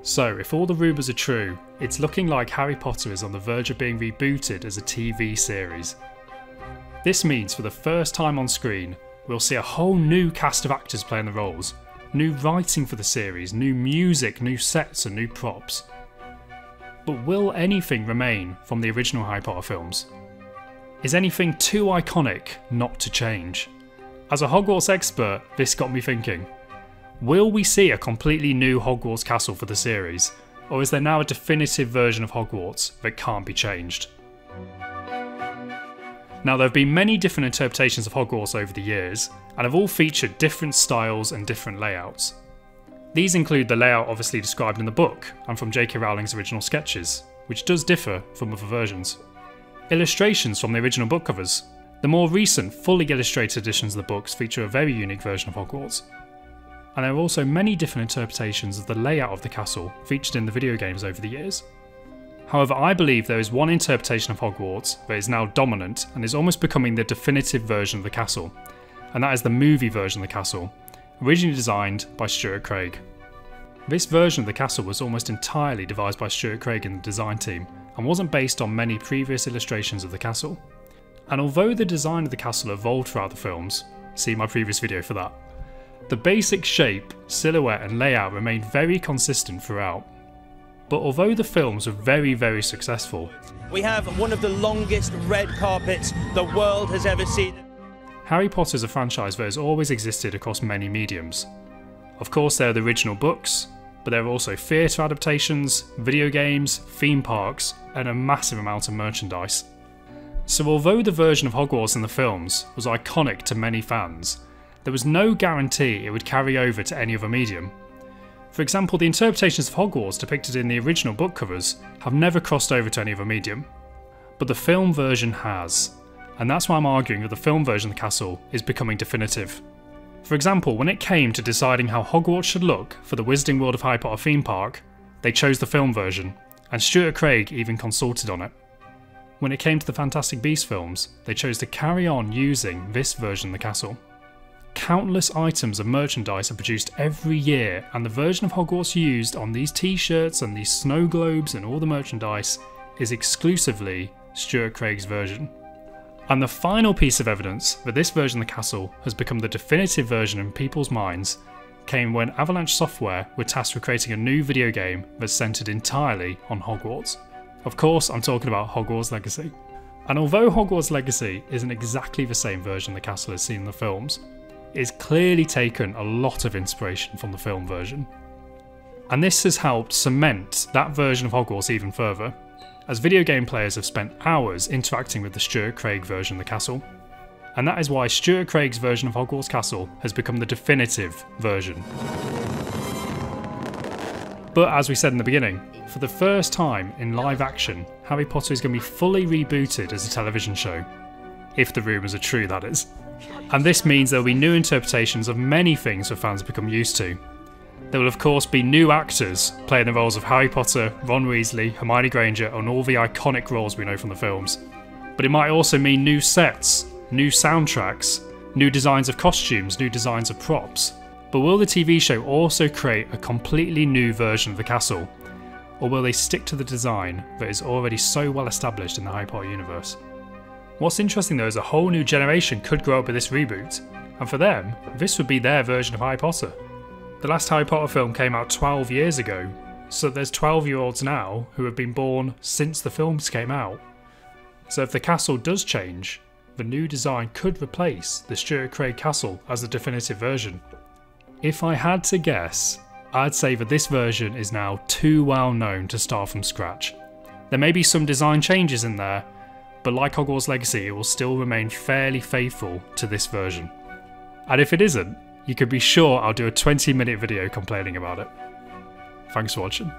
So, if all the rumours are true, it's looking like Harry Potter is on the verge of being rebooted as a TV series. This means for the first time on screen, we'll see a whole new cast of actors playing the roles, new writing for the series, new music, new sets and new props. But will anything remain from the original Harry Potter films? Is anything too iconic not to change? As a Hogwarts expert, this got me thinking. Will we see a completely new Hogwarts castle for the series, or is there now a definitive version of Hogwarts that can't be changed? Now, there have been many different interpretations of Hogwarts over the years, and have all featured different styles and different layouts. These include the layout obviously described in the book and from JK Rowling's original sketches, which does differ from other versions. Illustrations from the original book covers. The more recent, fully illustrated editions of the books feature a very unique version of Hogwarts. And there are also many different interpretations of the layout of the castle featured in the video games over the years. However, I believe there is one interpretation of Hogwarts that is now dominant and is almost becoming the definitive version of the castle, and that is the movie version of the castle, originally designed by Stuart Craig. This version of the castle was almost entirely devised by Stuart Craig and the design team, and wasn't based on many previous illustrations of the castle. And although the design of the castle evolved throughout the films, see my previous video for that, the basic shape, silhouette and layout remained very consistent throughout. But although the films were very successful, we have one of the longest red carpets the world has ever seen. Harry Potter is a franchise that has always existed across many mediums. Of course there are the original books, but there are also theatre adaptations, video games, theme parks, and a massive amount of merchandise. So although the version of Hogwarts in the films was iconic to many fans, there was no guarantee it would carry over to any other medium. For example, the interpretations of Hogwarts depicted in the original book covers have never crossed over to any other medium. But the film version has, and that's why I'm arguing that the film version of the castle is becoming definitive. For example, when it came to deciding how Hogwarts should look for the Wizarding World of Harry Potter theme park, they chose the film version, and Stuart Craig even consulted on it. When it came to the Fantastic Beasts films, they chose to carry on using this version of the castle. Countless items of merchandise are produced every year, and the version of Hogwarts used on these t-shirts and these snow globes and all the merchandise is exclusively Stuart Craig's version. And the final piece of evidence that this version of the castle has become the definitive version in people's minds came when Avalanche Software were tasked with creating a new video game that's centred entirely on Hogwarts. Of course, I'm talking about Hogwarts Legacy. And although Hogwarts Legacy isn't exactly the same version of the castle as seen in the films, it's clearly taken a lot of inspiration from the film version. And this has helped cement that version of Hogwarts even further, as video game players have spent hours interacting with the Stuart Craig version of the castle. And that is why Stuart Craig's version of Hogwarts Castle has become the definitive version. But as we said in the beginning, for the first time in live action, Harry Potter is going to be fully rebooted as a television show. If the rumours are true, that is. And this means there will be new interpretations of many things for fans to become used to. There will of course be new actors playing the roles of Harry Potter, Ron Weasley, Hermione Granger and all the iconic roles we know from the films. But it might also mean new sets, new soundtracks, new designs of costumes, new designs of props. But will the TV show also create a completely new version of the castle? Or will they stick to the design that is already so well established in the Harry Potter universe? What's interesting though is a whole new generation could grow up with this reboot, and for them, this would be their version of Harry Potter. The last Harry Potter film came out 12 years ago, so there's 12-year-olds now who have been born since the films came out. So if the castle does change, the new design could replace the Stuart Craig castle as the definitive version. If I had to guess, I'd say that this version is now too well known to start from scratch. There may be some design changes in there, but like Hogwarts Legacy, it will still remain fairly faithful to this version. And if it isn't, you can be sure I'll do a 20-minute video complaining about it. Thanks for watching.